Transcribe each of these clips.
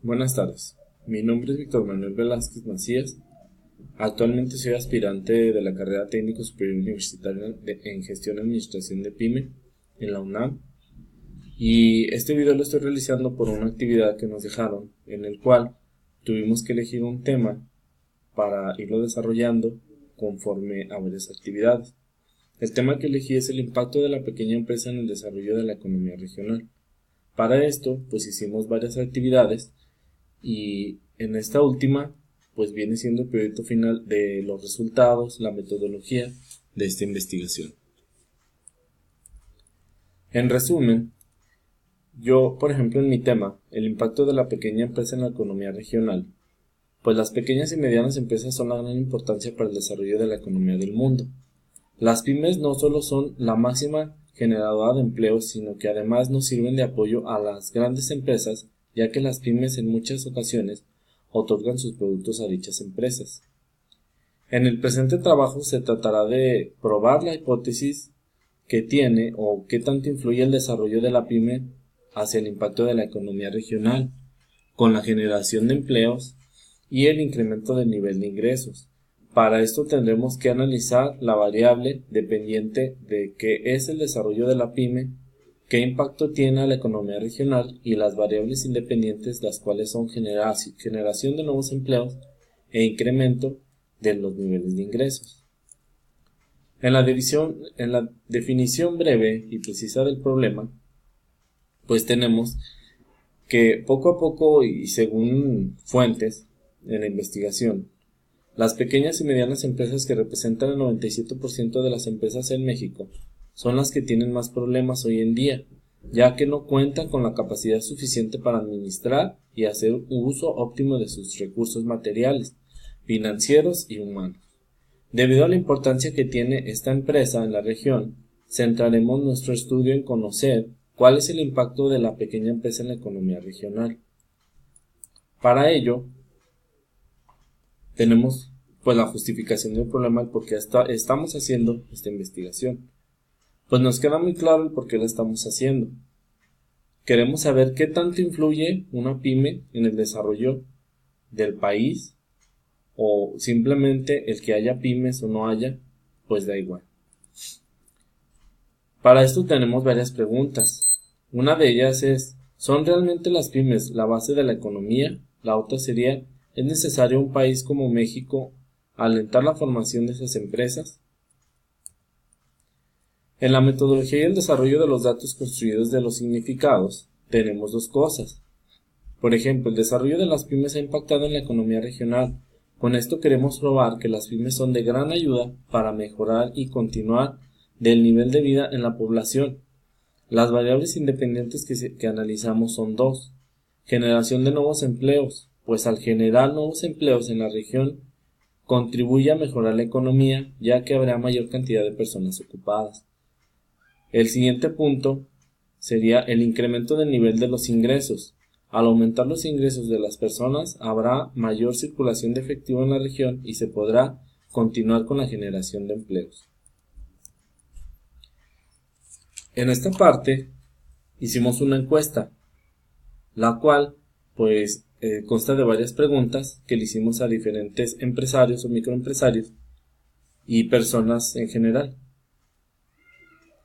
Buenas tardes, mi nombre es Víctor Manuel Velázquez Macías. Actualmente soy aspirante de la carrera técnico superior universitaria en gestión y administración de PYME en la UNAM, y este video lo estoy realizando por una actividad que nos dejaron, en el cual tuvimos que elegir un tema para irlo desarrollando conforme a varias actividades. El tema que elegí es el impacto de la pequeña empresa en el desarrollo de la economía regional. Para esto, pues hicimos varias actividades, y en esta última pues viene siendo el proyecto final de los resultados, la metodología de esta investigación. En resumen, yo, por ejemplo, en mi tema, el impacto de la pequeña empresa en la economía regional, pues las pequeñas y medianas empresas son la gran importancia para el desarrollo de la economía del mundo. Las pymes no solo son la máxima generadora de empleos, sino que además nos sirven de apoyo a las grandes empresas, ya que las pymes en muchas ocasiones otorgan sus productos a dichas empresas. En el presente trabajo se tratará de probar la hipótesis que tiene o qué tanto influye el desarrollo de la pyme hacia el impacto de la economía regional, con la generación de empleos y el incremento del nivel de ingresos. Para esto tendremos que analizar la variable dependiente de qué es el desarrollo de la pyme, qué impacto tiene a la economía regional, y las variables independientes, las cuales son generación de nuevos empleos e incremento de los niveles de ingresos. En la definición breve y precisa del problema, pues tenemos que poco a poco y según fuentes en la investigación, las pequeñas y medianas empresas, que representan el 97% de las empresas en México, son las que tienen más problemas hoy en día, ya que no cuentan con la capacidad suficiente para administrar y hacer un uso óptimo de sus recursos materiales, financieros y humanos. Debido a la importancia que tiene esta empresa en la región, centraremos nuestro estudio en conocer cuál es el impacto de la pequeña empresa en la economía regional. Para ello, tenemos pues la justificación del problema, el por qué estamos haciendo esta investigación. Pues nos queda muy claro el por qué la estamos haciendo. Queremos saber qué tanto influye una pyme en el desarrollo del país, o simplemente el que haya pymes o no haya, pues da igual. Para esto tenemos varias preguntas. Una de ellas es: ¿son realmente las pymes la base de la economía? La otra sería: ¿es necesario un país como México alentar la formación de esas empresas? En la metodología y el desarrollo de los datos construidos de los significados, tenemos dos cosas. Por ejemplo, el desarrollo de las pymes ha impactado en la economía regional. Con esto queremos probar que las pymes son de gran ayuda para mejorar y continuar del nivel de vida en la población. Las variables independientes que analizamos son dos. Generación de nuevos empleos, pues al generar nuevos empleos en la región, contribuye a mejorar la economía, ya que habrá mayor cantidad de personas ocupadas. El siguiente punto sería el incremento del nivel de los ingresos. Al aumentar los ingresos de las personas, habrá mayor circulación de efectivo en la región y se podrá continuar con la generación de empleos. En esta parte hicimos una encuesta, la cual pues consta de varias preguntas que le hicimos a diferentes empresarios o microempresarios y personas en general.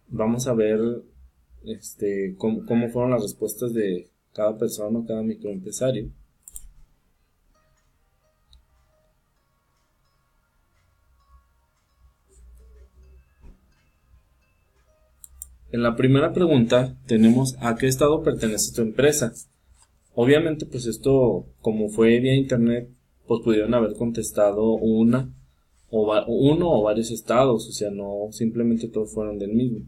Vamos a ver cómo fueron las respuestas de cada persona o cada microempresario. En la primera pregunta tenemos: ¿a qué estado pertenece tu empresa? Obviamente pues esto, como fue vía internet, pues pudieron haber contestado uno o varios estados, o sea, no simplemente todos fueron del mismo,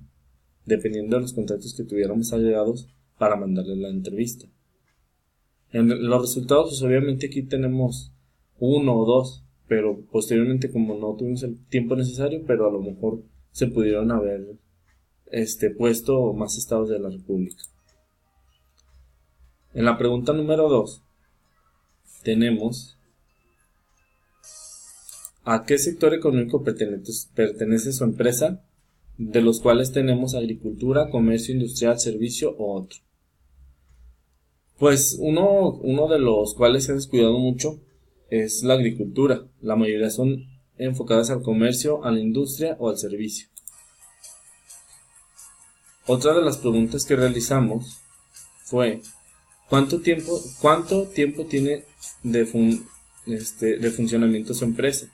dependiendo de los contactos que tuviéramos allegados para mandarle la entrevista. En los resultados, pues obviamente aquí tenemos uno o dos, pero posteriormente, como no tuvimos el tiempo necesario, pero a lo mejor se pudieron haber puesto más estados de la República. En la pregunta número 2 tenemos: ¿a qué sector económico pertenece su empresa? De los cuales tenemos agricultura, comercio industrial, servicio o otro. Pues uno de los cuales se ha descuidado mucho es la agricultura. La mayoría son enfocadas al comercio, a la industria o al servicio. Otra de las preguntas que realizamos fue ¿cuánto tiempo tiene de funcionamiento su empresa?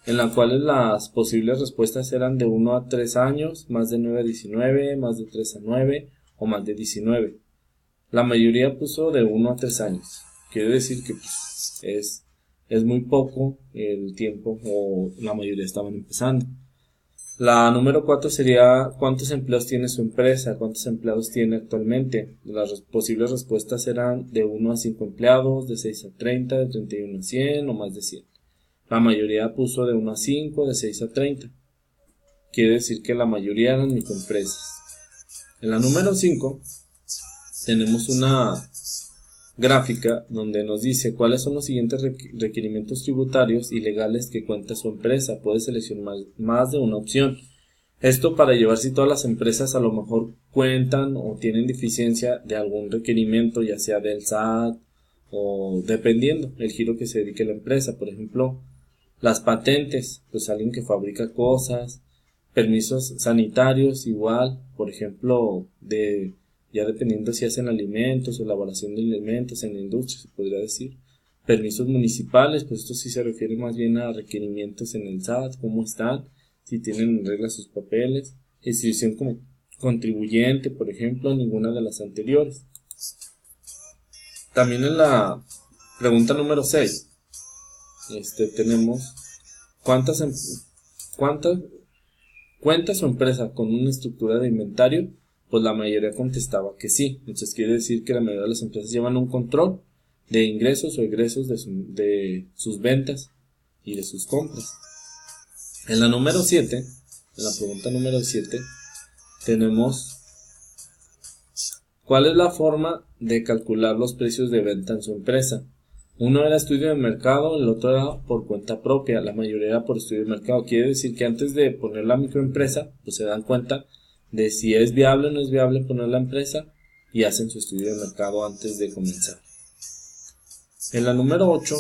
En la cual las posibles respuestas eran de 1 a 3 años, más de 9 a 19, más de 3 a 9 o más de 19. La mayoría puso de 1 a 3 años. Quiere decir que pues, es muy poco el tiempo, o la mayoría estaban empezando. La número 4 sería ¿cuántos empleados tiene su empresa? ¿Cuántos empleados tiene actualmente? Las posibles respuestas eran de 1 a 5 empleados, de 6 a 30, de 31 a 100 o más de 100. La mayoría puso de 1 a 5, de 6 a 30. Quiere decir que la mayoría eran microempresas. En la número 5 tenemos una gráfica donde nos dice cuáles son los siguientes requerimientos tributarios y legales que cuenta su empresa. Puede seleccionar más de una opción. Esto para llevar si todas las empresas a lo mejor cuentan o tienen deficiencia de algún requerimiento, ya sea del SAT o dependiendo el giro que se dedique a la empresa. Por ejemplo, las patentes, pues alguien que fabrica cosas, permisos sanitarios igual, por ejemplo, ya dependiendo si hacen alimentos o elaboración de alimentos en la industria, se podría decir. Permisos municipales, pues esto sí se refiere más bien a requerimientos en el SAT, cómo están, si tienen en regla sus papeles. Institución como contribuyente, por ejemplo, ninguna de las anteriores. También en la pregunta número 6, tenemos ¿cuánta cuenta su empresa con una estructura de inventario? Pues la mayoría contestaba que sí. Entonces quiere decir que la mayoría de las empresas llevan un control de ingresos o egresos de sus ventas y de sus compras. En la número 7, en la pregunta número 7, tenemos ¿cuál es la forma de calcular los precios de venta en su empresa? Uno era estudio de mercado, el otro era por cuenta propia, la mayoría era por estudio de mercado. Quiere decir que antes de poner la microempresa, pues se dan cuenta de si es viable o no es viable poner la empresa y hacen su estudio de mercado antes de comenzar. En la número 8,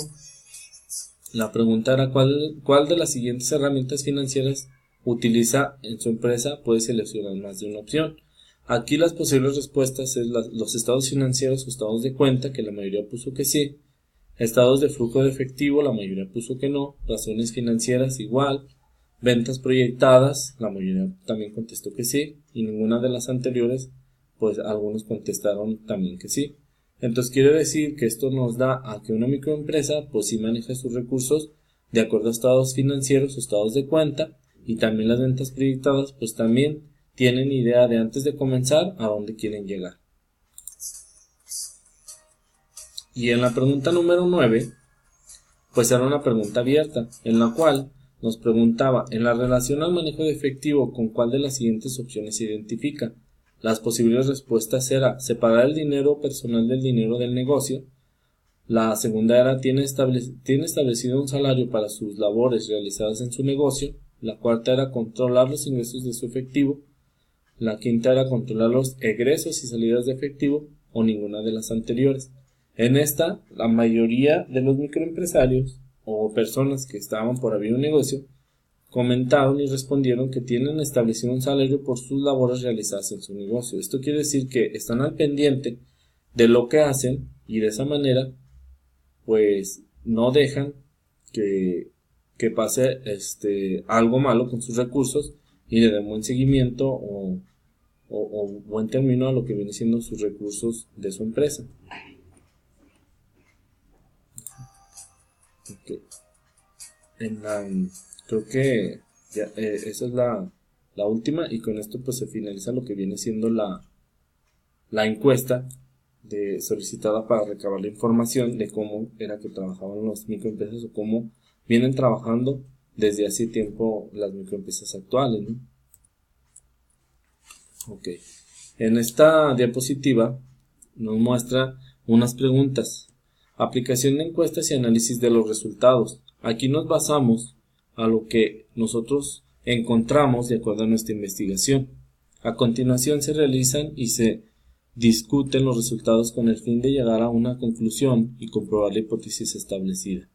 la pregunta era ¿cuál de las siguientes herramientas financieras utiliza en su empresa? Puede seleccionar más de una opción. Aquí las posibles respuestas es los estados financieros o estados de cuenta, que la mayoría puso que sí. Estados de flujo de efectivo, la mayoría puso que no. Razones financieras igual. Ventas proyectadas, la mayoría también contestó que sí. Y ninguna de las anteriores, pues algunos contestaron también que sí. Entonces quiere decir que esto nos da a que una microempresa pues sí maneja sus recursos de acuerdo a estados financieros o estados de cuenta, y también las ventas proyectadas pues también tienen idea de antes de comenzar a dónde quieren llegar. Y en la pregunta número 9, pues era una pregunta abierta, en la cual nos preguntaba, en la relación al manejo de efectivo, ¿con cuál de las siguientes opciones se identifica? Las posibles respuestas era separar el dinero personal del dinero del negocio. La segunda era tiene establecido un salario para sus labores realizadas en su negocio. La cuarta era controlar los ingresos de su efectivo. La quinta era controlar los egresos y salidas de efectivo, o ninguna de las anteriores. En esta, la mayoría de los microempresarios o personas que estaban por abrir un negocio comentaron y respondieron que tienen establecido un salario por sus labores realizadas en su negocio. Esto quiere decir que están al pendiente de lo que hacen y de esa manera pues no dejan que pase algo malo con sus recursos y le den buen seguimiento o buen término a lo que viene siendo sus recursos de su empresa. Okay. Creo que ya, esa es la última, y con esto pues se finaliza lo que viene siendo la encuesta solicitada para recabar la información de cómo era que trabajaban las microempresas o cómo vienen trabajando desde hace tiempo las microempresas actuales, ¿no? Ok. En esta diapositiva nos muestra unas preguntas. Aplicación de encuestas y análisis de los resultados. Aquí nos basamos a lo que nosotros encontramos de acuerdo a nuestra investigación. A continuación se realizan y se discuten los resultados con el fin de llegar a una conclusión y comprobar la hipótesis establecida.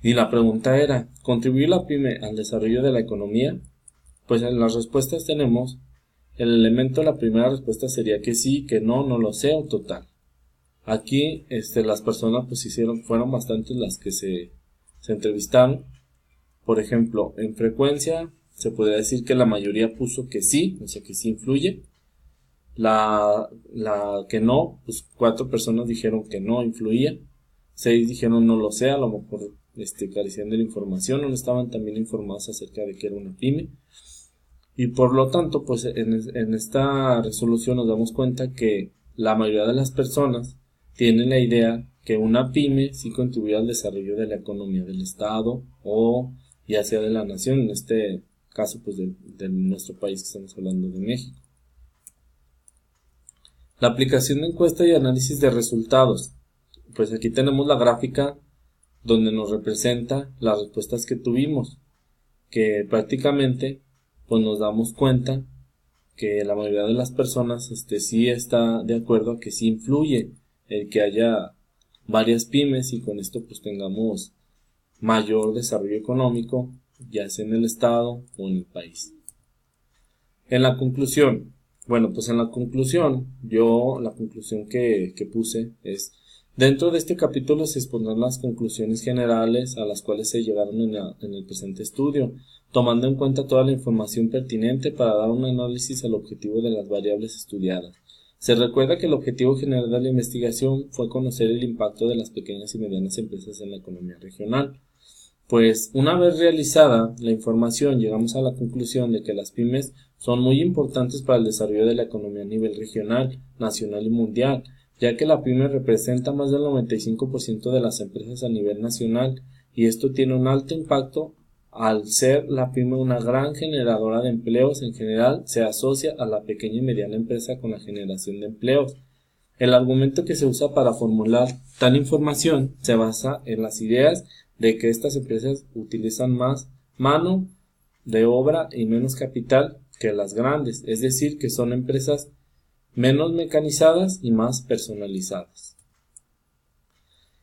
Y la pregunta era, ¿contribuye la pyme al desarrollo de la economía? Pues en las respuestas tenemos el elemento, la primera respuesta sería que sí, que no, no lo sé o total. Aquí las personas pues fueron bastantes las que se entrevistaron. Por ejemplo, en frecuencia se podría decir que la mayoría puso que sí, o sea que sí influye. La que no, pues 4 personas dijeron que no influía. 6 dijeron no lo sé, a lo mejor carecían de la información o no estaban también informados acerca de que era una pyme. Y por lo tanto, pues en esta resolución nos damos cuenta que la mayoría de las personas tienen la idea que una pyme sí contribuye al desarrollo de la economía del Estado o ya sea de la nación, en este caso pues de nuestro país que estamos hablando de México. La aplicación de encuesta y análisis de resultados. Pues aquí tenemos la gráfica donde nos representa las respuestas que tuvimos, que prácticamente pues nos damos cuenta que la mayoría de las personas sí está de acuerdo a que sí influye el que haya varias pymes y con esto pues tengamos mayor desarrollo económico, ya sea en el estado o en el país. En la conclusión, bueno, pues en la conclusión, la conclusión que puse es, dentro de este capítulo se expondrán las conclusiones generales a las cuales se llegaron en el presente estudio, tomando en cuenta toda la información pertinente para dar un análisis al objetivo de las variables estudiadas. Se recuerda que el objetivo general de la investigación fue conocer el impacto de las pequeñas y medianas empresas en la economía regional. Pues una vez realizada la información, llegamos a la conclusión de que las pymes son muy importantes para el desarrollo de la economía a nivel regional, nacional y mundial, ya que la pyme representa más del 95% de las empresas a nivel nacional y esto tiene un alto impacto al ser la pyme una gran generadora de empleos. En general se asocia a la pequeña y mediana empresa con la generación de empleos. El argumento que se usa para formular tal información se basa en las ideas de que estas empresas utilizan más mano de obra y menos capital que las grandes, es decir, que son empresas menos mecanizadas y más personalizadas.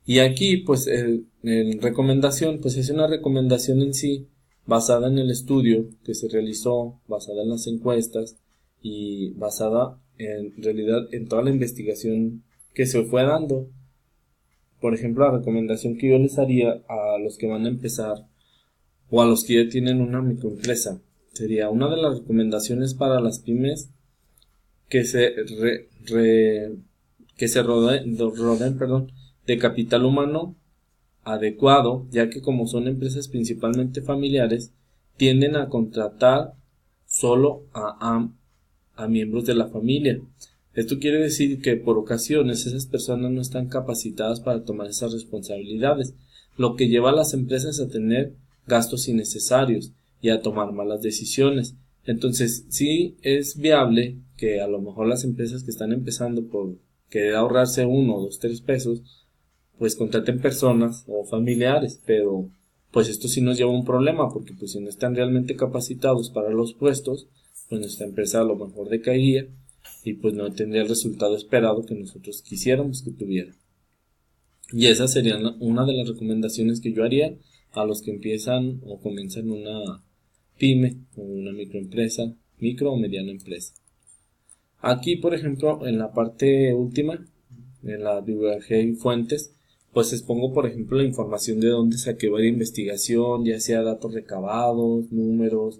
Y aquí, pues, en recomendación, pues es una recomendación en sí, basada en el estudio que se realizó, basada en las encuestas y basada en realidad en toda la investigación que se fue dando. Por ejemplo, la recomendación que yo les haría a los que van a empezar o a los que ya tienen una microempresa sería una de las recomendaciones para las pymes que se rodeen de capital humano adecuado, ya que como son empresas principalmente familiares, tienden a contratar solo a miembros de la familia. Esto quiere decir que por ocasiones esas personas no están capacitadas para tomar esas responsabilidades, lo que lleva a las empresas a tener gastos innecesarios y a tomar malas decisiones. Entonces, sí es viable que a lo mejor las empresas que están empezando por querer ahorrarse 1, 2, 3 pesos, pues contraten personas o familiares, pero pues esto sí nos lleva a un problema, porque pues si no están realmente capacitados para los puestos, pues nuestra empresa a lo mejor decaería y pues no tendría el resultado esperado que nosotros quisiéramos que tuviera. Y esa sería una de las recomendaciones que yo haría a los que empiezan o comienzan una pyme o una microempresa, micro o mediana empresa. Aquí, por ejemplo, en la parte última, en la bibliografía y fuentes, pues expongo, por ejemplo, la información de dónde saqué la investigación, ya sea datos recabados, números,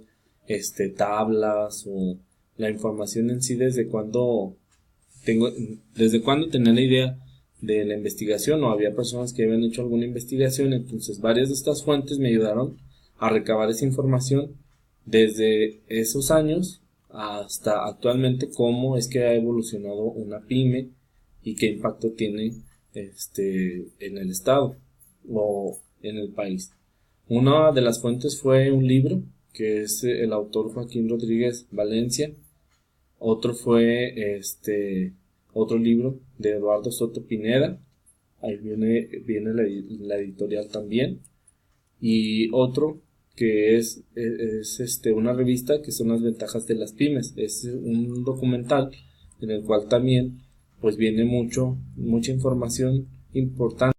tablas o la información en sí desde cuándo tenía la idea de la investigación o había personas que habían hecho alguna investigación. Entonces varias de estas fuentes me ayudaron a recabar esa información desde esos años hasta actualmente, cómo es que ha evolucionado una pyme y qué impacto tiene en el estado o en el país. Una de las fuentes fue un libro que es el autor Joaquín Rodríguez Valencia. Otro fue otro libro de Eduardo Soto Pineda, ahí viene la editorial también, y otro que es una revista que son las ventajas de las pymes, es un documental en el cual también pues viene mucha información importante